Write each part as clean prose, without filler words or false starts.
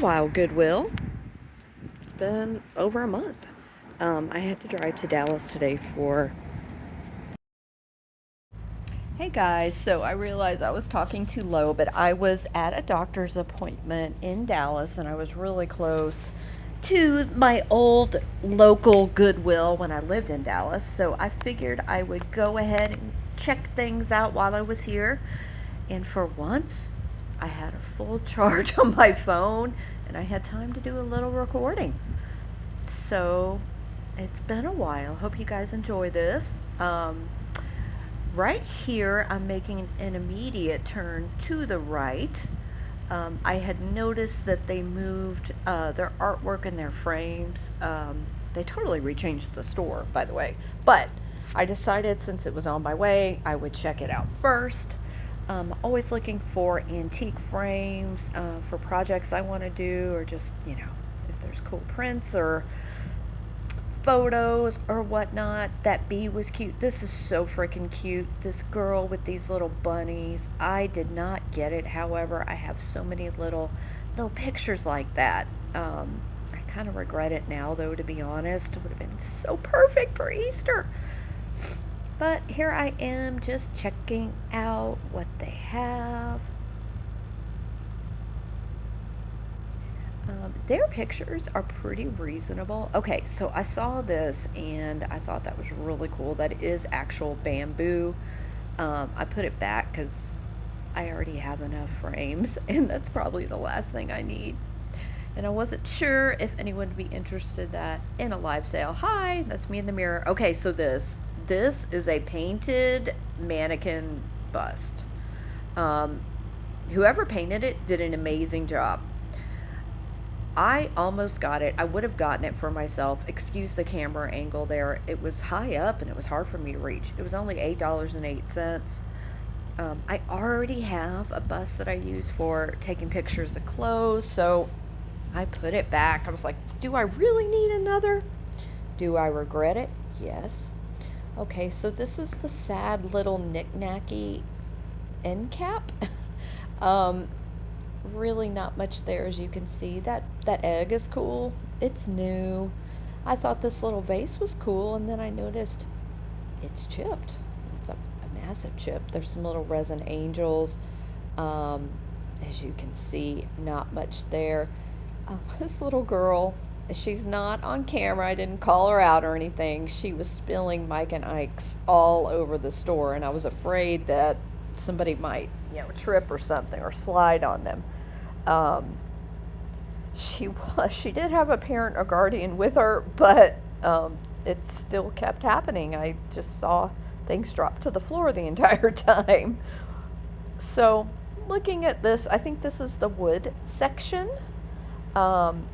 Awhile, Goodwill. It's been over a month. I had to drive to Dallas today for... Hey guys, so I realized I was talking too low, but I was at a doctor's appointment in Dallas and I was really close to my old local Goodwill when I lived in Dallas. So I figured I would go ahead and check things out while I was here. And for once, I had a full charge on my phone and I had time to do a little recording. So it's been a while. Hope you guys enjoy this. Right here, I'm making an immediate turn to the right. I had noticed that they moved their artwork and their frames. They totally rechanged the store, by the way. But I decided since it was on my way, I would check it out first. Always looking for antique frames for projects I want to do, or just, if there's cool prints or photos or whatnot. That bee was cute. This is so freaking cute. This girl with these little bunnies. I did not get it. However, I have so many little pictures like that. I kind of regret it now, though, to be honest. It would have been so perfect for Easter. But here I am just checking out what they have. Their pictures are pretty reasonable. Okay, so I saw this and I thought that was really cool. That is actual bamboo. I put it back because I already have enough frames and that's probably the last thing I need. And I wasn't sure if anyone would be interested in a live sale. Hi, that's me in the mirror. Okay, so this is a painted mannequin bust. Whoever painted it did an amazing job. I almost got it. I would have gotten it for myself. Excuse the camera angle there. It was high up and it was hard for me to reach. It was only $8.08. I already have a bust that I use for taking pictures of clothes, so I put it back. I was like, do I really need another? Do I regret it? Yes. Okay, so this is the sad little knick-knacky end cap. Really not much there, as you can see. That egg is cool. It's new. I thought this little vase was cool, and then I noticed it's chipped. It's a massive chip. There's some little resin angels. As you can see, not much there. This little girl, she's not on camera. I didn't call her out or anything. She was spilling Mike and Ike's all over the store, and I was afraid that somebody might, trip or something or slide on them. She did have a parent or guardian with her, but it still kept happening. I just saw things drop to the floor the entire time. So looking at this, I think this is the wood section. I'm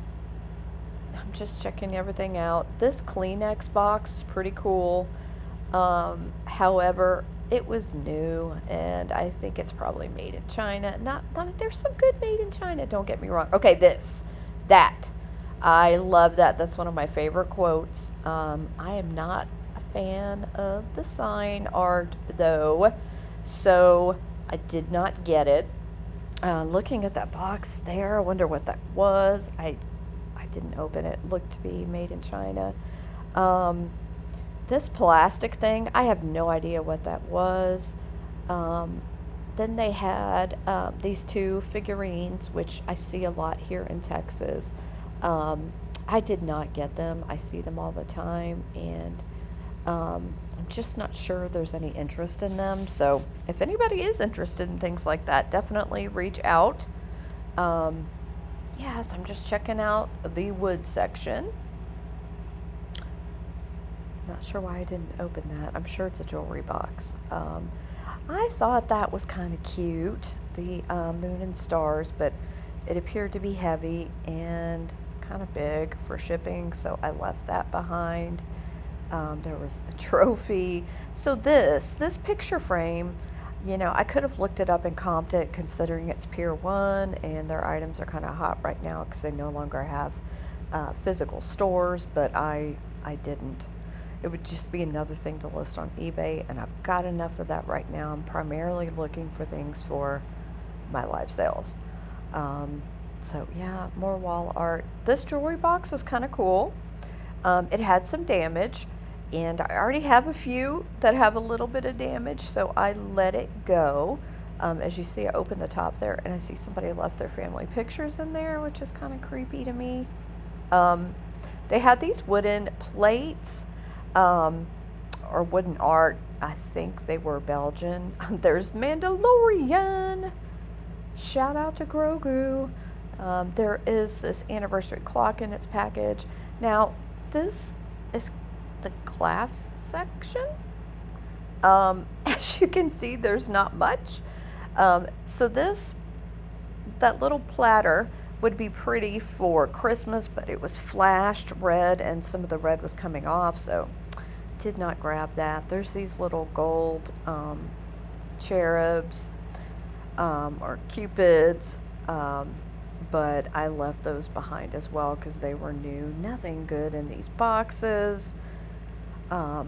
just checking everything out. This Kleenex box is pretty cool. However, it was new, and I think it's probably made in China. There's some good made in China, don't get me wrong. Okay, that. I love that. That's one of my favorite quotes. I am not a fan of the sign art, though, so I did not get it. Looking at that box there, I wonder what that was. I didn't open it. It looked to be made in China. This plastic thing, I have no idea what that was. Then they had these two figurines, which I see a lot here in Texas. I did not get them. I see them all the time, and I'm just not sure there's any interest in them. So if anybody is interested in things like that, definitely reach out. So I'm just checking out the wood section. Not sure why I didn't open that. I'm sure it's a jewelry box. I thought that was kind of cute, the moon and stars, but it appeared to be heavy and kind of big for shipping, so I left that behind. There was a trophy. So this picture frame, I could have looked it up and comped it, considering it's Pier 1 and their items are kind of hot right now because they no longer have physical stores, but I didn't. It would just be another thing to list on eBay, and I've got enough of that right now. I'm primarily looking for things for my live sales. So yeah, more wall art. This jewelry box was kind of cool. It had some damage, and I already have a few that have a little bit of damage, so I let it go. As you see, I opened the top there, and I see somebody left their family pictures in there, which is kind of creepy to me. Um, they had these wooden plates, or wooden art. I think they were Belgian. There's Mandalorian. Shout out to Grogu. There is this anniversary clock in its package. Now, this is the glass section. As you can see, there's not much. So that little platter would be pretty for Christmas, but it was flashed red and some of the red was coming off, so did not grab that. There's these little gold cherubs or cupids, but I left those behind as well because they were new. Nothing good in these boxes. I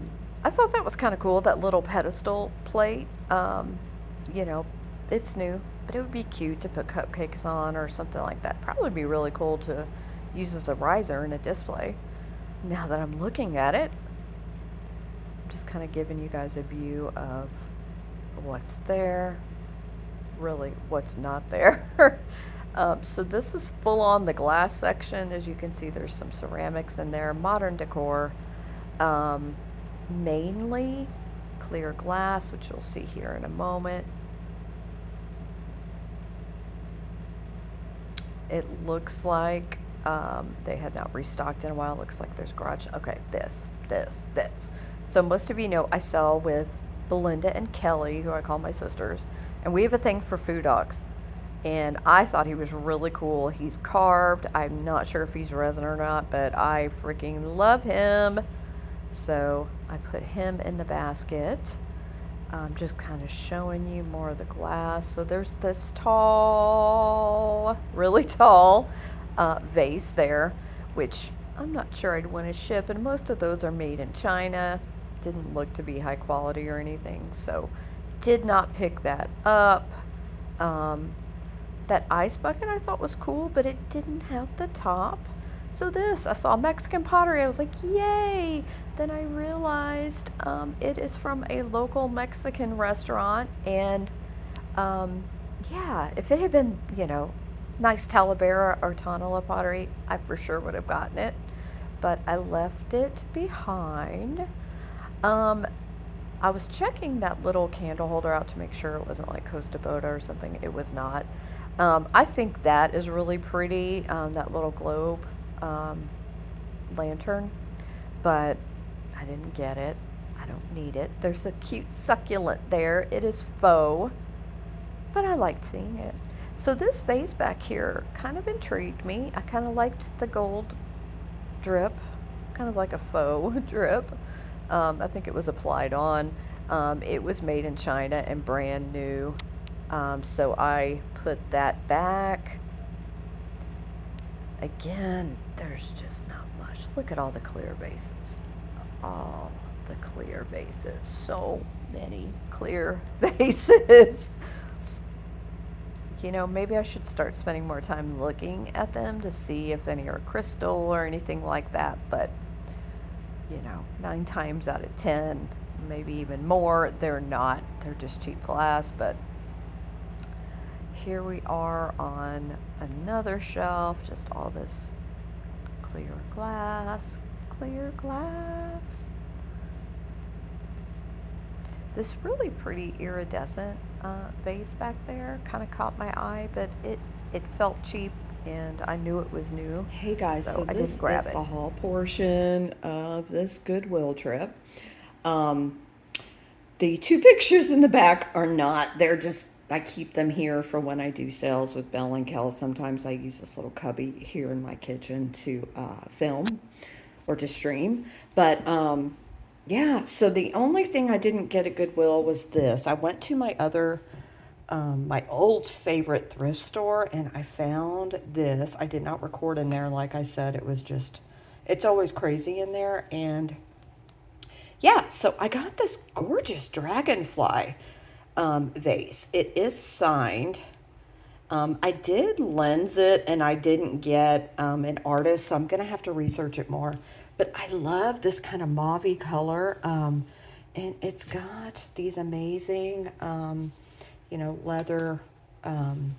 thought that was kind of cool, that little pedestal plate. You know, it's new, but it would be cute to put cupcakes on or something like that. Probably be really cool to use as a riser in a display. Now that I'm looking at it, I'm just kind of giving you guys a view of what's there, really what's not there. So this is full on the glass section. As you can see, there's some ceramics in there, modern decor, mainly clear glass, which you'll see here in a moment. It looks like they had not restocked in a while. It looks like there's garage. Okay, this. So most of you know I sell with Belinda and Kelly, who I call my sisters, and we have a thing for food dogs. And I thought he was really cool. He's carved. I'm not sure if he's resin or not, but I freaking love him. So I put him in the basket. Just kind of showing you more of the glass. So there's this tall, really tall vase there, which I'm not sure I'd want to ship. And most of those are made in China. Didn't look to be high quality or anything. So did not pick that up. That ice bucket I thought was cool, but it didn't have the top. So this, I saw Mexican pottery. I was like, yay! Then I realized it is from a local Mexican restaurant. And yeah, if it had been, you know, nice Talavera or Tonala pottery, I for sure would have gotten it. But I left it behind. I was checking that little candle holder out to make sure it wasn't like Costa Boda or something. It was not. I think that is really pretty, that little globe lantern, but I didn't get it. I don't need it. There's a cute succulent there. It is faux, but I liked seeing it. So this vase back here kind of intrigued me. I kind of liked the gold drip, kind of like a faux drip. I think it was applied on. It was made in China and brand new. So I put that back. Again, there's just not much. Look at all the clear vases. All the clear vases. So many clear vases. You know, maybe I should start spending more time looking at them to see if any are crystal or anything like that. But, you know, 9 times out of 10, maybe even more, they're not. They're just cheap glass. But here we are on another shelf, just all this clear glass, clear glass. This really pretty iridescent vase back there kind of caught my eye, but it felt cheap and I knew it was new. Hey guys, so I this didn't grab is it. the haul portion of this Goodwill trip. The 2 pictures in the back are not, they're just, I keep them here for when I do sales with Belle and Kel. Sometimes I use this little cubby here in my kitchen to film or to stream. But yeah, so the only thing I didn't get at Goodwill was this. I went to my other, my old favorite thrift store, and I found this. I did not record in there. Like I said, it was just, it's always crazy in there. And yeah, so I got this gorgeous dragonfly vase. It is signed, I did lens it and I didn't get an artist, so I'm going to have to research it more. But I love this kind of mauve color. And it's got these amazing, leather um,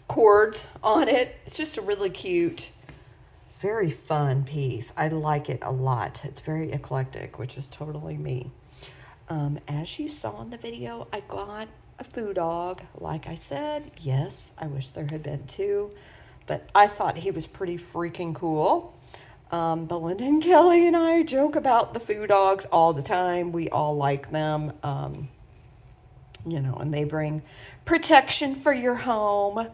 cords on it. It's just a really cute, very fun piece. I like it a lot. It's very eclectic, which is totally me. As you saw in the video, I got a food dog. Like I said, yes, I wish there had been two, but I thought he was pretty freaking cool. Belinda and Kelly and I joke about the food dogs all the time. We all like them, and they bring protection for your home,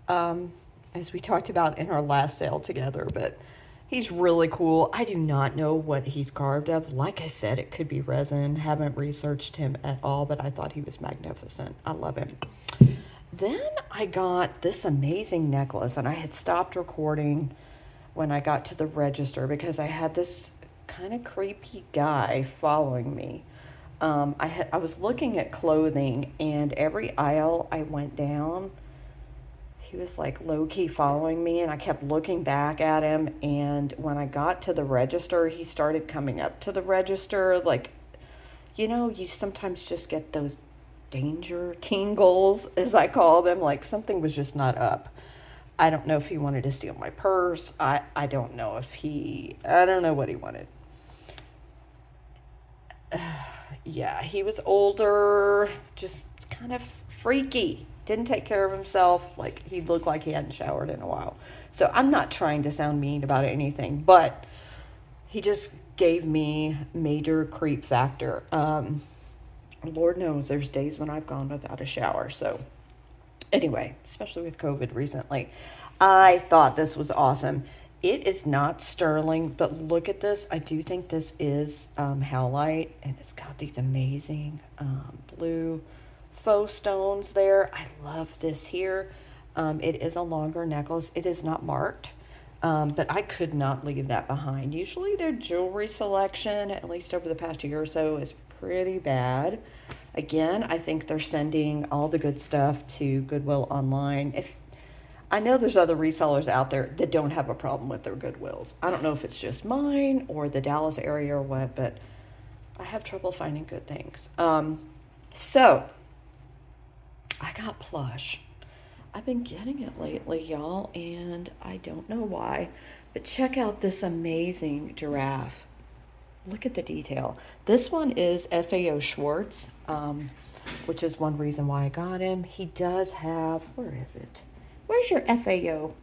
as we talked about in our last sale together. But he's really cool. I do not know what he's carved of. Like I said, it could be resin. Haven't researched him at all, but I thought he was magnificent. I love him. Then I got this amazing necklace, and I had stopped recording when I got to the register because I had this kind of creepy guy following me. I was looking at clothing, and every aisle I went down, he was like low-key following me, and I kept looking back at him. And when I got to the register, he started coming up to the register. Like, you sometimes just get those danger tingles, as I call them. Like something was just not up. I don't know if he wanted to steal my purse. I don't know I don't know what he wanted. Yeah, he was older, just kind of freaky. Didn't take care of himself. Like, he looked like he hadn't showered in a while. So I'm not trying to sound mean about anything, but he just gave me major creep factor. Lord knows there's days when I've gone without a shower. So anyway, especially with COVID recently, I thought this was awesome. It is not sterling, but look at this. I do think this is howlite, and it's got these amazing blue faux stones there. I love this here. It is a longer necklace. It is not marked, but I could not leave that behind. Usually their jewelry selection, at least over the past year or so, is pretty bad. Again, I think they're sending all the good stuff to Goodwill online. I know there's other resellers out there that don't have a problem with their Goodwills. I don't know if it's just mine or the Dallas area or what, but I have trouble finding good things. So I got Plush. I've been getting it lately, y'all, and I don't know why, but check out this amazing giraffe. Look at the detail. This one is FAO Schwartz, which is one reason why I got him. He does have, where is it? Where's your FAO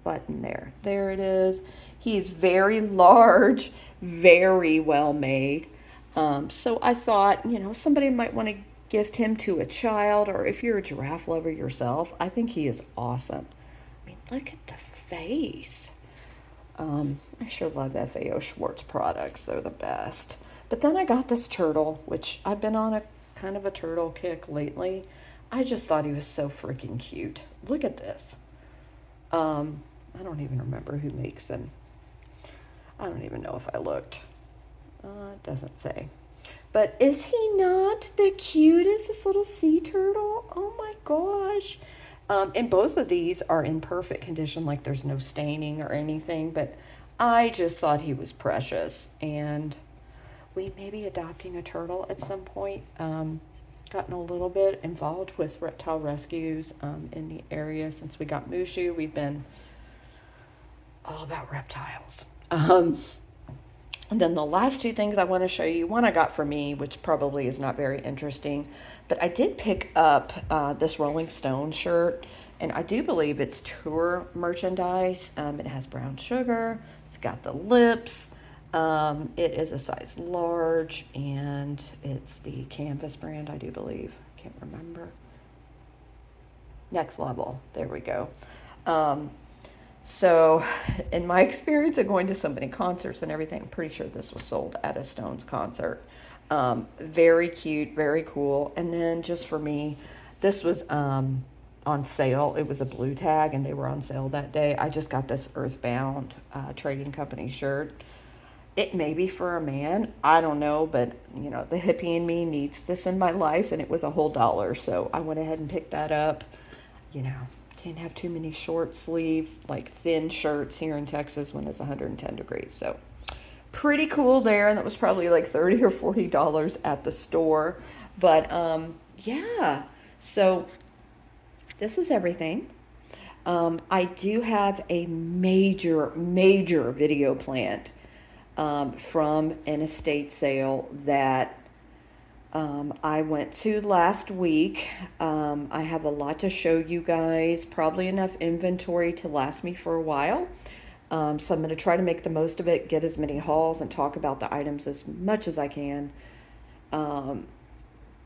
button there? There it is. He's very large, very well made. So I thought, somebody might want to gift him to a child, or if you're a giraffe lover yourself, I think he is awesome. I mean, look at the face. I sure love FAO Schwartz products. They're the best. But then I got this turtle, which I've been on a kind of a turtle kick lately. I just thought he was so freaking cute. Look at this. I don't even remember who makes them. I don't even know if I looked. It doesn't say. But is he not the cutest, this little sea turtle? Oh my gosh. And both of these are in perfect condition, like there's no staining or anything, but I just thought he was precious. And we may be adopting a turtle at some point. Gotten a little bit involved with reptile rescues in the area since we got Mushu. We've been all about reptiles. And then the last two things I want to show you, one I got for me, which probably is not very interesting, but I did pick up this Rolling Stone shirt, and I do believe it's tour merchandise. It has brown sugar, it's got the lips, it is a size large, and it's the Canvas brand, I do believe. I can't remember. Next Level, there we go. So in my experience of going to so many concerts and everything, I'm pretty sure this was sold at a Stones concert. Very cute, very cool. And then just for me, this was on sale. It was a blue tag, and they were on sale that day. I just got this Earthbound Trading Company shirt. It may be for a man, I don't know, but the hippie in me needs this in my life, and it was a whole $1, so I went ahead and picked that up. Can't have too many short sleeve, like thin shirts here in Texas when it's 110 degrees. So pretty cool there. And that was probably like 30 or $40 at the store. But yeah, so this is everything. I do have a major video planned from an estate sale that I went to last week. I have a lot to show you guys, probably enough inventory to last me for a while. So I'm going to try to make the most of it, get as many hauls, and talk about the items as much as I can,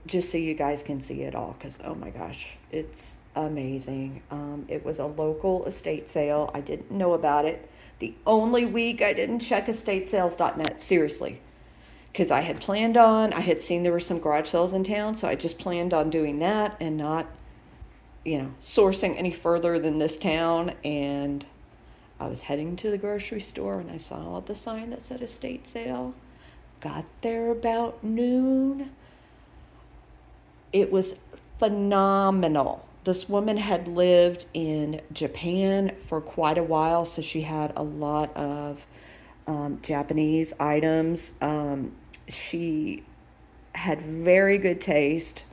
just so you guys can see it all, because oh my gosh, it's amazing. It was a local estate sale. I didn't know about it. The only week I didn't check estatesales.net, seriously, because I had seen there were some garage sales in town, so I just planned on doing that and not, sourcing any further than this town. And I was heading to the grocery store and I saw the sign that said estate sale. Got there about noon. It was phenomenal. This woman had lived in Japan for quite a while, so she had a lot of Japanese items. She had very good taste.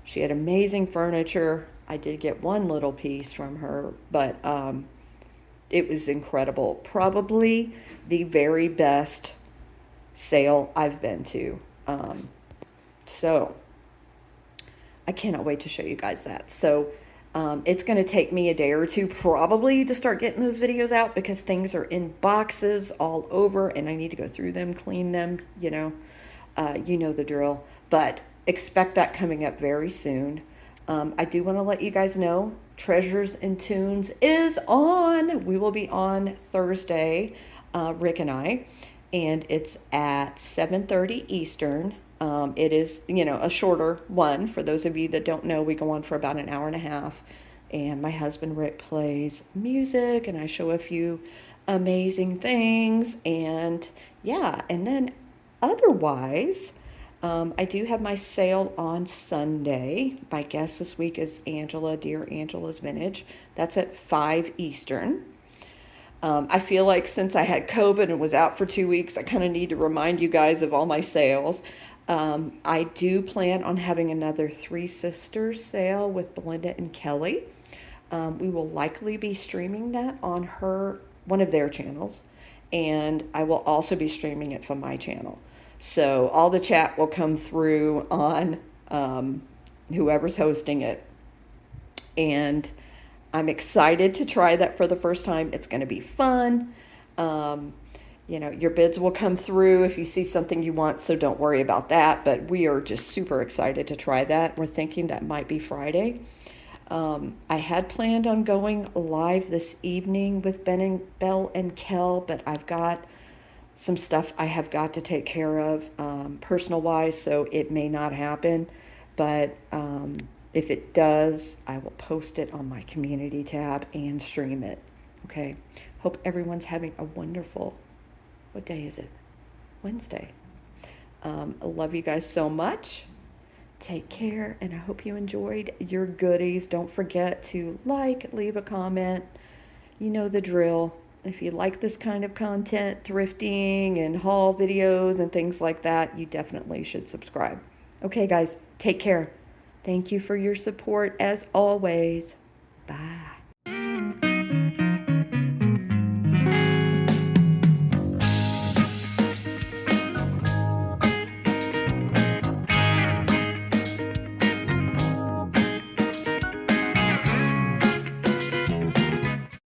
She had amazing furniture. I did get one little piece from her, but it was incredible. Probably the very best sale I've been to. So I cannot wait to show you guys that. So it's going to take me a day or two probably to start getting those videos out, because things are in boxes all over and I need to go through them, clean them, you know the drill. But expect that coming up very soon. I do want to let you guys know Treasures and Tunes is on. We will be on Thursday, Rick and I, and it's at 7:30 Eastern. It is, a shorter one. For those of you that don't know, we go on for about an hour and a half, and my husband Rick plays music and I show a few amazing things. And yeah, and then otherwise, I do have my sale on Sunday. My guest this week is Dear Angela's Vintage. That's at 5 Eastern. I feel like since I had COVID and was out for 2 weeks, I kind of need to remind you guys of all my sales. I do plan on having another Three Sisters sale with Belinda and Kelly. We will likely be streaming that on one of their channels, and I will also be streaming it from my channel. So all the chat will come through on whoever's hosting it. And I'm excited to try that for the first time. It's going to be fun. Your bids will come through if you see something you want, so don't worry about that. But we are just super excited to try that. We're thinking that might be Friday. I had planned on going live this evening with Belle and Kel, but I've got some stuff I have got to take care of personal wise, so it may not happen. But if it does, I will post it on my community tab and stream it. Okay. Hope everyone's having a wonderful, what day is it? Wednesday. I love you guys so much. Take care, and I hope you enjoyed your goodies. Don't forget to leave a comment. You know the drill. If you like this kind of content, thrifting and haul videos and things like that, you definitely should subscribe. Okay, guys, take care. Thank you for your support as always. Bye.